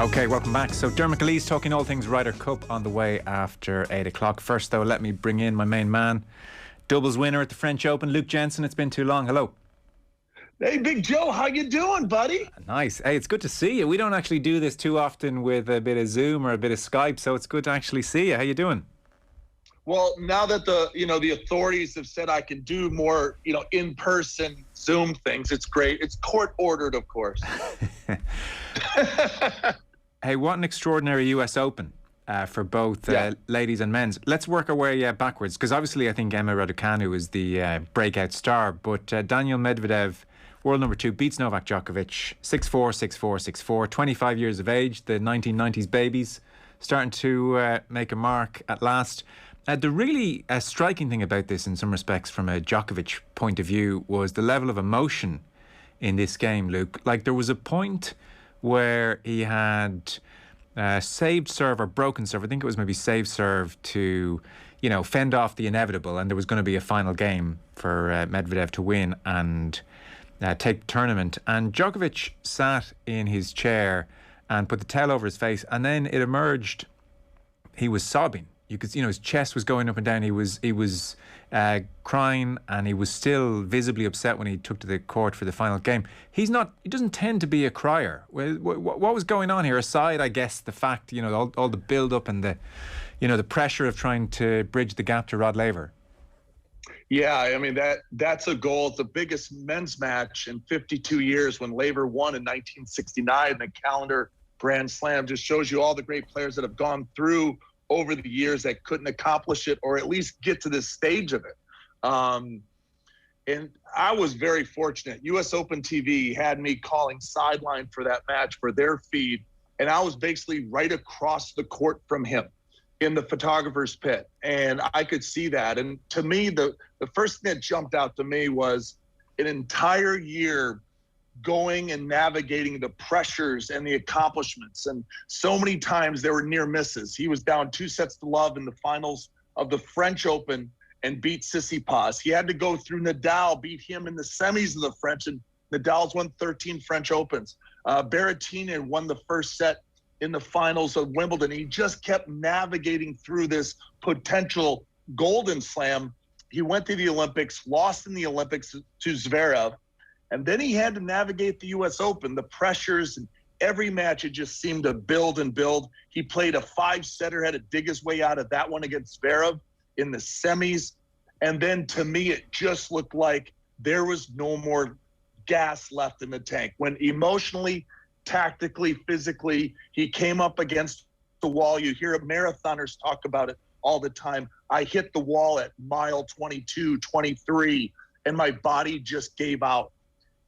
Okay, welcome back. So Dermot Gillee's talking all things Ryder Cup on the way after 8 o'clock. First, though, let me bring in my main man, doubles winner at the French Open, Luke Jensen. It's been too long. Hello. Hey, Big Joe, how you doing, buddy? Nice. Hey, it's good to see you. We don't actually do this too often with a bit of Zoom or a bit of Skype, so it's good to actually see you. How you doing? Well, now that the authorities have said I can do more, in-person Zoom things, it's great. It's court ordered, of course. Hey, what an extraordinary US Open for both ladies and men's. Let's work our way backwards, because obviously I think Emma Raducanu is the breakout star, but Daniil Medvedev, world number 2, beats Novak Djokovic 6-4, 6-4, 6-4, 25 years of age, the 1990s babies starting to make a mark at last. The really striking thing about this, in some respects, from a Djokovic point of view, was the level of emotion in this game, Luke. Like, there was a point where he had saved serve or broken serve. I think it was maybe saved serve to, fend off the inevitable, and there was going to be a final game for Medvedev to win and take the tournament. And Djokovic sat in his chair and put the towel over his face, and then it emerged he was sobbing. You could, his chest was going up and down. He was crying, and he was still visibly upset when he took to the court for the final game. He doesn't tend to be a crier. What was going on here? Aside, I guess, the fact, all the build-up and the pressure of trying to bridge the gap to Rod Laver. Yeah, I mean, that's a goal. It's the biggest men's match in 52 years when Laver won in 1969. The calendar Grand Slam just shows you all the great players that have gone through over the years that couldn't accomplish it or at least get to this stage of it. And I was very fortunate. US Open TV had me calling sideline for that match for their feed, and I was basically right across the court from him in the photographer's pit, and I could see that. And to me, the first thing that jumped out to me was an entire year going and navigating the pressures and the accomplishments. And so many times there were near misses. He was down 2-0 in the finals of the French Open and beat Tsitsipas. He had to go through Nadal, beat him in the semis of the French, and Nadal's won 13 French Opens. Berrettini won the first set in the finals of Wimbledon. He just kept navigating through this potential golden slam. He went to the Olympics, lost in the Olympics to Zverev, and then he had to navigate the US Open, the pressures, and every match it just seemed to build and build. He played a 5-setter, had to dig his way out of that one against Zverev in the semis. And then to me, it just looked like there was no more gas left in the tank. When emotionally, tactically, physically, he came up against the wall. You hear marathoners talk about it all the time. I hit the wall at mile 22, 23, and my body just gave out.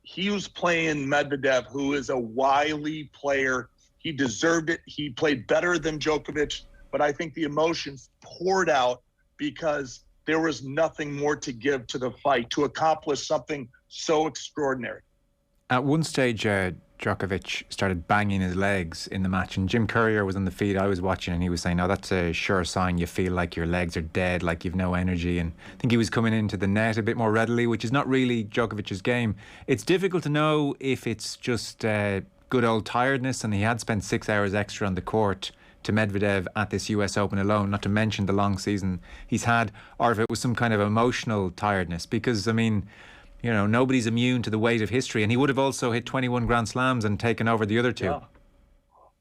He was playing Medvedev, who is a wily player. He deserved it. He played better than Djokovic, but I think the emotions poured out because there was nothing more to give to the fight to accomplish something so extraordinary. At one stage, Djokovic started banging his legs in the match, and Jim Courier was on the feed I was watching, and he was saying, "Oh, that's a sure sign you feel like your legs are dead, like you've no energy." And I think he was coming into the net a bit more readily, which is not really Djokovic's game. It's difficult to know if it's just good old tiredness, and he had spent 6 hours extra on the court to Medvedev at this US Open alone, not to mention the long season he's had, or if it was some kind of emotional tiredness, because, I mean, nobody's immune to the weight of history, and he would have also hit 21 Grand Slams and taken over the other two.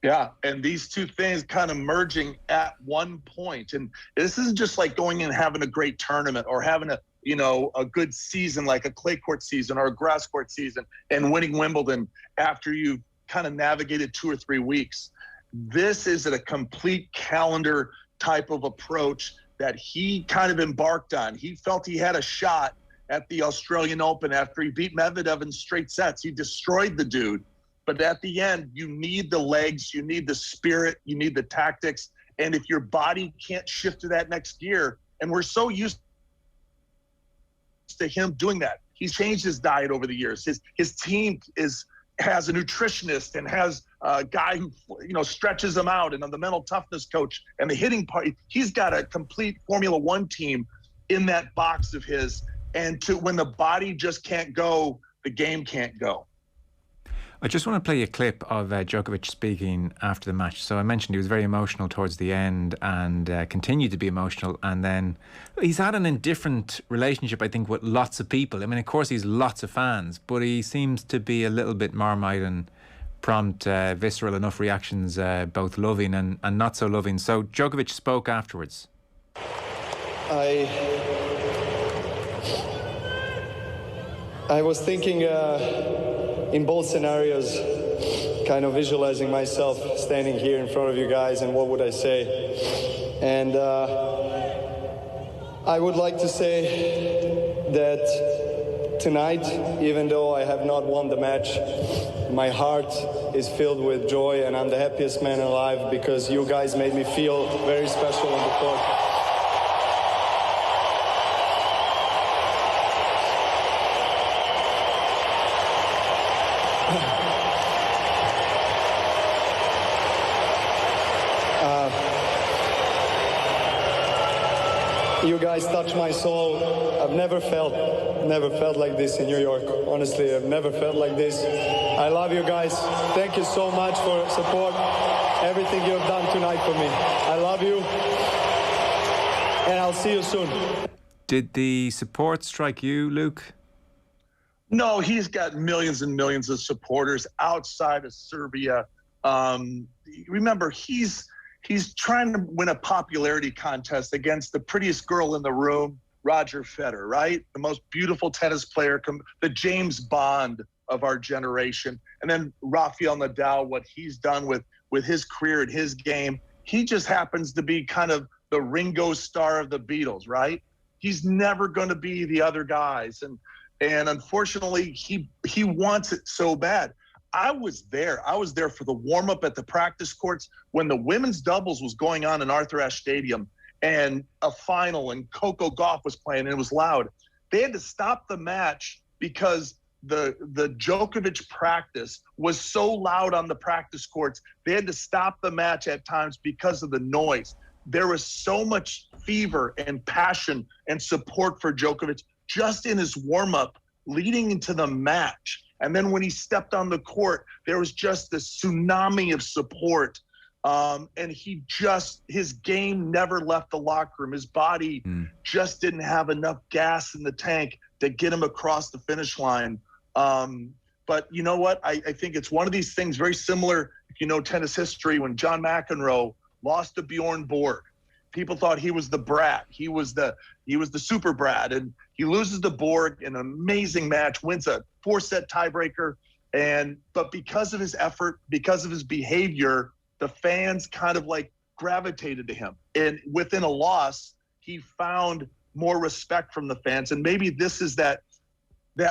Yeah, and these two things kind of merging at one point. And this isn't just like going and having a great tournament or having a good season, like a clay court season or a grass court season, and winning Wimbledon after you've kind of navigated 2 or 3 weeks. This is a complete calendar type of approach that he kind of embarked on. He felt he had a shot at the Australian Open after he beat Medvedev in straight sets. He destroyed the dude. But at the end, you need the legs, you need the spirit, you need the tactics. And if your body can't shift to that next gear, and we're so used to him doing that. He's changed his diet over the years. His team has a nutritionist and has a guy who stretches him out, and the mental toughness coach and the hitting part. He's got a complete Formula One team in that box of his. And when the body just can't go, the game can't go. I just want to play a clip of Djokovic speaking after the match. So I mentioned he was very emotional towards the end and continued to be emotional. And then he's had an indifferent relationship, I think, with lots of people. I mean, of course, he's lots of fans, but he seems to be a little bit Marmite and prompt, visceral enough reactions, both loving and not so loving. So Djokovic spoke afterwards. I was thinking in both scenarios, kind of visualizing myself standing here in front of you guys and what would I say. And I would like to say that tonight, even though I have not won the match, my heart is filled with joy and I'm the happiest man alive because you guys made me feel very special on the court. You guys touch my soul. I've never felt like this in New York. Honestly, I've never felt like this. I love you guys. Thank you so much for support. Everything you have done tonight for me. I love you. And I'll see you soon. Did the support strike you, Luke? No, he's got millions and millions of supporters outside of Serbia. Remember, he's trying to win a popularity contest against the prettiest girl in the room, Roger Federer, right? The most beautiful tennis player, the James Bond of our generation. And then Rafael Nadal, what he's done with his career and his game. He just happens to be kind of the Ringo Starr of the Beatles, right? He's never going to be the other guys. And unfortunately, he wants it so bad. I was there. I was there for the warm-up at the practice courts when the women's doubles was going on in Arthur Ashe Stadium and a final and Coco Gauff was playing and it was loud. They had to stop the match because the Djokovic practice was so loud on the practice courts. They had to stop the match at times because of the noise. There was so much fever and passion and support for Djokovic just in his warm-up leading into the match. And then when he stepped on the court, there was just this tsunami of support. And his game never left the locker room. His body just didn't have enough gas in the tank to get him across the finish line. But you know what? I think it's one of these things very similar, if you know tennis history, when John McEnroe lost to Bjorn Borg. People thought he was the brat. He was the super brat. And he loses to Borg in an amazing match, wins a 4-set tiebreaker. But because of his effort, because of his behavior, the fans kind of like gravitated to him. And within a loss, he found more respect from the fans. And maybe this is that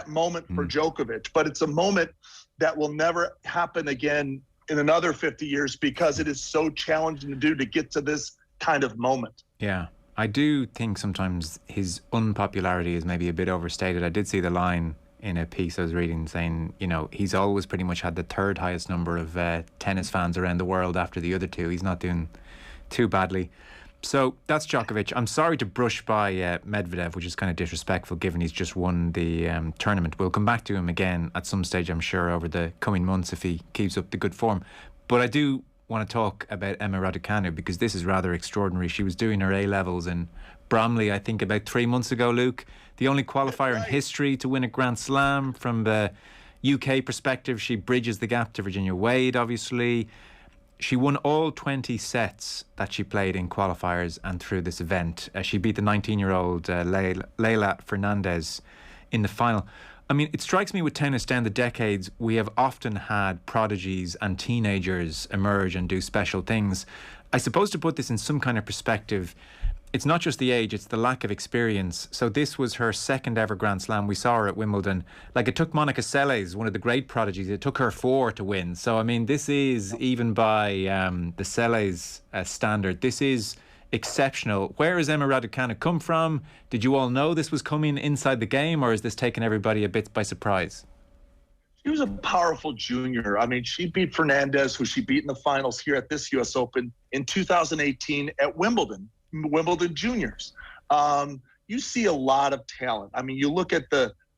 moment for Djokovic, but it's a moment that will never happen again in another 50 years because it is so challenging to do to get to this kind of moment. Yeah, I do think sometimes his unpopularity is maybe a bit overstated. I did see the line in a piece I was reading saying, you know, he's always pretty much had the third highest number of tennis fans around the world after the other two. He's not doing too badly. So that's Djokovic. I'm sorry to brush by Medvedev, which is kind of disrespectful given he's just won the tournament. We'll come back to him again at some stage, I'm sure, over the coming months if he keeps up the good form. But I do want to talk about Emma Raducanu because this is rather extraordinary. She was doing her A-levels in Bromley, I think, about 3 months ago, Luke. The only qualifier in history to win a Grand Slam. From the UK perspective, she bridges the gap to Virginia Wade, obviously. She won all 20 sets that she played in qualifiers and through this event. She beat the 19-year-old Leila Fernandez in the final. I mean, it strikes me with tennis down the decades, we have often had prodigies and teenagers emerge and do special things. I suppose to put this in some kind of perspective, it's not just the age, it's the lack of experience. So this was her second ever Grand Slam. We saw her at Wimbledon. Like, it took Monica Seles, one of the great prodigies, it took her 4 to win. So, I mean, this is, even by the Seles standard, this is exceptional. Where has Emma Raducanu come from? Did you all know this was coming inside the game, or is this taking everybody a bit by surprise? She was a powerful junior. I mean, she beat Fernandez, who she beat in the finals here at this U.S. Open in 2018 at Wimbledon Juniors. You see a lot of talent. I mean, you look at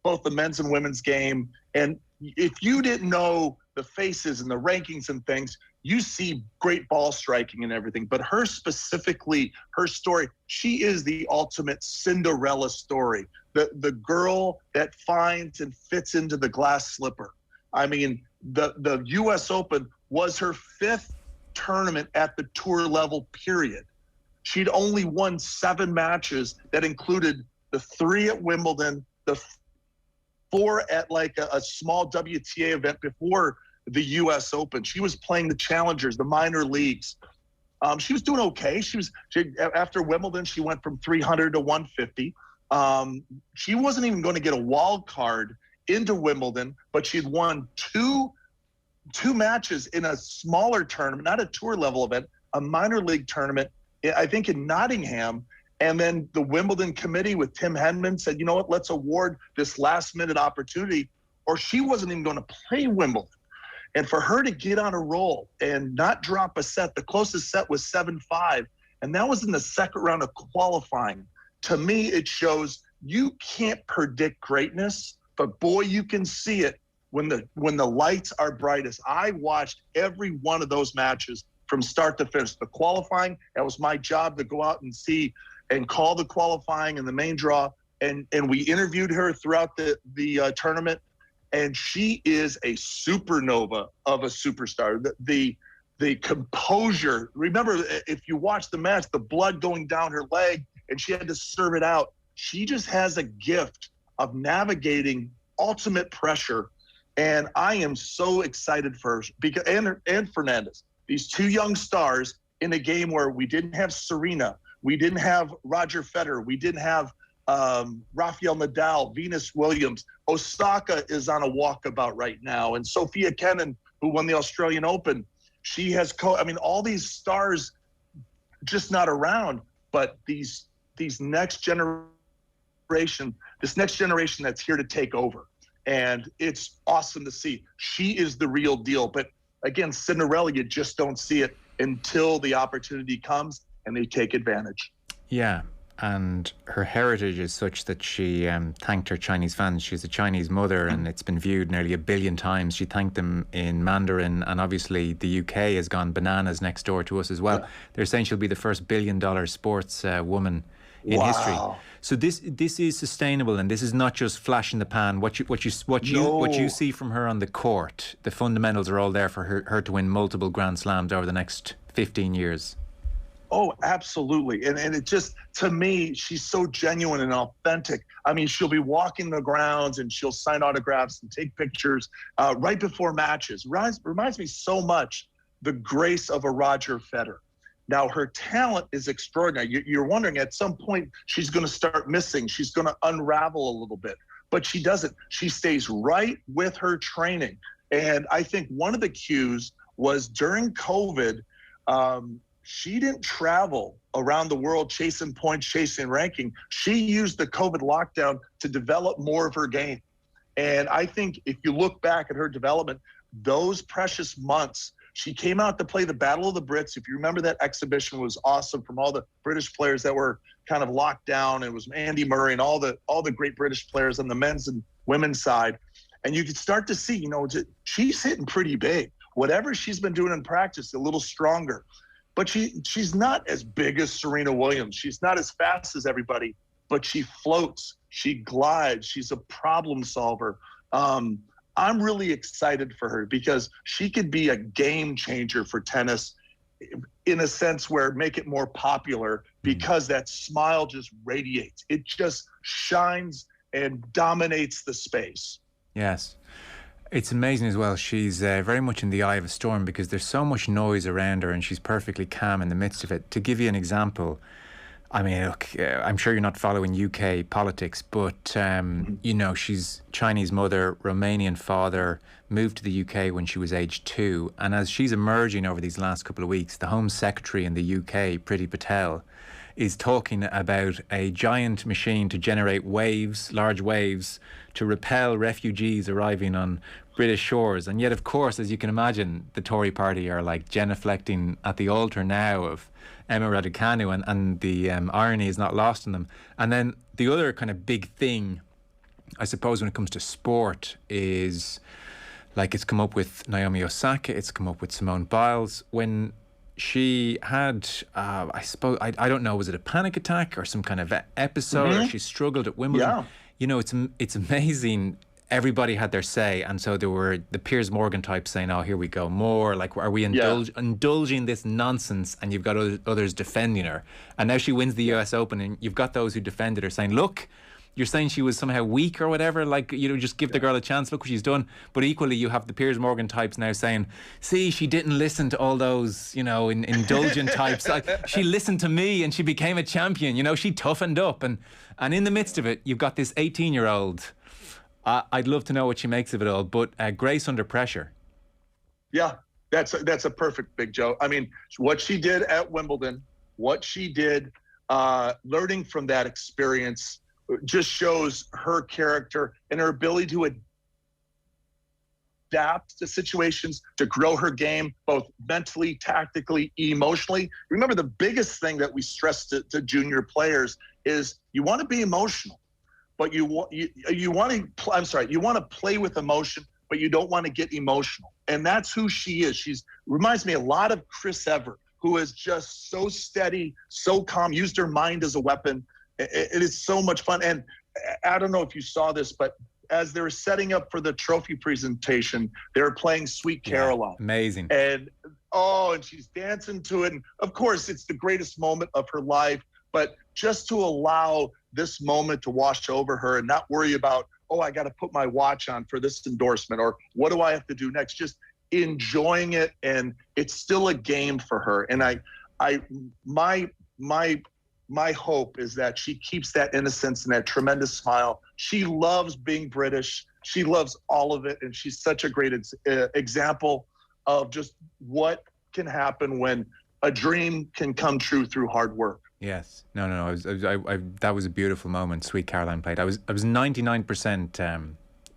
both the men's and women's game, and if you didn't know the faces and the rankings and things, you see great ball striking and everything. But her specifically, her story, she is the ultimate Cinderella story. The girl that finds and fits into the glass slipper. I mean, the U.S. Open was her 5th tournament at the tour level, period. She'd only won 7 matches that included the 3 at Wimbledon, the 4 at like a small WTA event before the U.S. Open. She was playing the challengers, the minor leagues. She was doing okay. She after Wimbledon, she went from 300 to 150. She wasn't even going to get a wild card into Wimbledon, but she'd won two matches in a smaller tournament, not a tour level event, a minor league tournament, I think in Nottingham. And then the Wimbledon committee with Tim Henman said, you know what, let's award this last minute opportunity, or she wasn't even going to play Wimbledon. And for her to get on a roll and not drop a set, the closest set was 7-5, and that was in the second round of qualifying. To me, it shows you can't predict greatness, but boy, you can see it when the lights are brightest. I watched every one of those matches from start to finish. The qualifying, that was my job to go out and see and call the qualifying and the main draw. And we interviewed her throughout the tournament. And she is a supernova of a superstar. The composure. Remember, if you watch the match, the blood going down her leg, and she had to serve it out. She just has a gift of navigating ultimate pressure. And I am so excited for her because and Fernandez, these 2 young stars in a game where we didn't have Serena, we didn't have Roger Federer, we didn't have Rafael Nadal, Venus Williams. Osaka is on a walkabout right now. And Sophia Kenin, who won the Australian Open, she has all these stars just not around, but this next generation that's here to take over. And it's awesome to see. She is the real deal. But again, Cinderella, you just don't see it until the opportunity comes and they take advantage. Yeah. And her heritage is such that she thanked her Chinese fans. She's a Chinese mother, and it's been viewed nearly 1 billion times. She thanked them in Mandarin, and obviously the UK has gone bananas next door to us as well. Yeah. They're saying she'll be the first $1 billion sports woman in history. So this is sustainable, and this is not just flash in the pan. What you see from her on the court, the fundamentals are all there for her to win multiple Grand Slams over the next 15 years. Oh, absolutely. And it just, to me, she's so genuine and authentic. I mean, she'll be walking the grounds and she'll sign autographs and take pictures right before matches. Reminds me so much the grace of a Roger Federer. Now, her talent is extraordinary. You're wondering at some point she's going to start missing. She's going to unravel a little bit. But she doesn't. She stays right with her training. And I think one of the cues was during COVID, she didn't travel around the world chasing points, chasing ranking. She used the COVID lockdown to develop more of her game. And I think if you look back at her development, those precious months, she came out to play the Battle of the Brits. If you remember, that exhibition was awesome from all the British players that were kind of locked down. It was Andy Murray and all the great British players on the men's and women's side. And you could start to see, she's hitting pretty big. Whatever she's been doing in practice, a little stronger. But she's not as big as Serena Williams. She's not as fast as everybody, but she floats. She glides. She's a problem solver. I'm really excited for her because she could be a game changer for tennis in a sense where make it more popular because that smile just radiates. It just shines and dominates the space. Yes. It's amazing as well. She's very much in the eye of a storm because there's so much noise around her and she's perfectly calm in the midst of it. To give you an example, I mean, look, I'm sure you're not following UK politics, but, she's Chinese mother, Romanian father, moved to the UK when she was age 2. And as she's emerging over these last couple of weeks, the Home Secretary in the UK, Priti Patel, is talking about a giant machine to generate waves, large waves, to repel refugees arriving on British shores. And yet, of course, as you can imagine, the Tory party are like genuflecting at the altar now of Emma Raducanu, and the irony is not lost on them. And then the other kind of big thing, I suppose, when it comes to sport is Like, it's come up with Naomi Osaka, it's come up with Simone Biles. When she had, I suppose, I don't know, was it a panic attack or some kind of episode, or she struggled at Wimbledon? Yeah. You know, it's amazing. Everybody had their say, and so there were the Piers Morgan types saying, "Oh, here we go, more like, are we indulging this nonsense?" And you've got others defending her, and now she wins the US Open, and you've got those who defended her saying, "Look, you're saying she was somehow weak or whatever, like, you know, just give the girl a chance, look what she's done." But equally, you have the Piers Morgan types now saying, "See, she didn't listen to all those, you know, indulgent types. Like, she listened to me and she became a champion, you know, she toughened up." And in the midst of it, you've got this 18-year-old. I'd love to know what she makes of it all, but grace under pressure. Yeah, that's a perfect Big Joe. I mean, what she did at Wimbledon, what she did, learning from that experience, just shows her character and her ability to adapt to situations, to grow her game, both mentally, tactically, emotionally. Remember, the biggest thing that we stress to junior players is you want to be emotional, but you want to play with emotion, but you don't want to get emotional. And that's who she is. She's reminds me a lot of Chris Evert, who is just so steady, so calm, used her mind as a weapon. It is so much fun. And I don't know if you saw this, but as they were setting up for the trophy presentation, they were playing Sweet Caroline. Amazing. And she's dancing to it. And of course, it's the greatest moment of her life. But just to allow this moment to wash over her and not worry about, I got to put my watch on for this endorsement, or what do I have to do next? Just enjoying it. And it's still a game for her. And my hope is that she keeps that innocence and that tremendous smile. She loves being British. She loves all of it. And she's such a great example of just what can happen when a dream can come true through hard work. Yes. No. That was a beautiful moment. Sweet Caroline played. I was 99%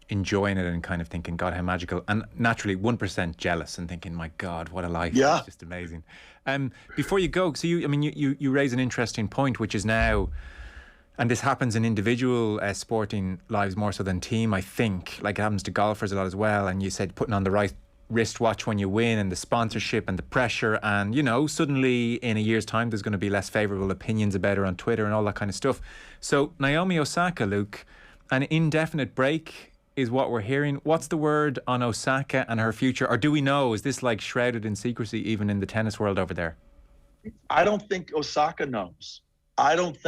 enjoying it and kind of thinking, God, how magical. And naturally, 1% jealous and thinking, my God, what a life. Yeah. It's just amazing. Before you go, so you raise an interesting point, which is now, and this happens in individual sporting lives more so than team, I think. Like, it happens to golfers a lot as well. And you said putting on the right wristwatch when you win, and the sponsorship and the pressure, and, you know, suddenly in a year's time there's going to be less favourable opinions about her on Twitter and all that kind of stuff. So Naomi Osaka, Luke, an indefinite break is what we're hearing. What's the word on Osaka and her future? Or do we know? Is this like shrouded in secrecy even in the tennis world over there? I don't think Osaka knows.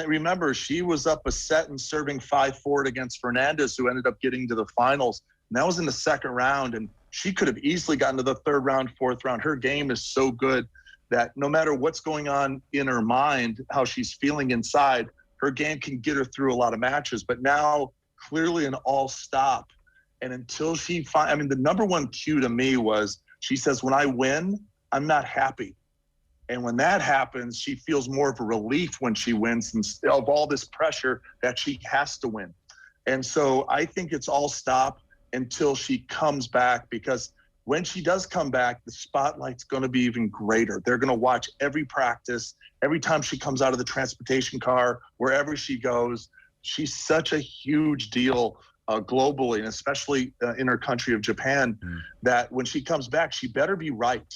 Remember, she was up a set and serving 5-4 against Fernandez, who ended up getting to the finals. And that was in the second round. And she could have easily gotten to the third round, fourth round. Her game is so good that no matter what's going on in her mind, how she's feeling inside, her game can get her through a lot of matches. But now, clearly an all stop. And until she the number one cue to me was, she says, when I win, I'm not happy. And when that happens, she feels more of a relief when she wins instead of all this pressure that she has to win. And so I think it's all stop until she comes back, because when she does come back, the spotlight's going to be even greater. They're going to watch every practice, every time she comes out of the transportation car, wherever she goes. She's such a huge deal globally, and especially in her country of Japan, that when she comes back, she better be right.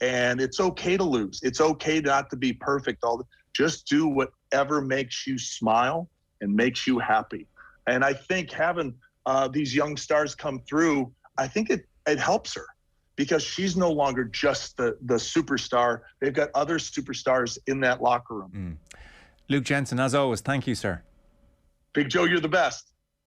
And it's okay to lose. It's okay not to be perfect. Just do whatever makes you smile and makes you happy. And I think having these young stars come through, I think it helps her, because she's no longer just the superstar. They've got other superstars in that locker room. Luke Jensen, as always, thank you, sir. Big Joe, you're the best.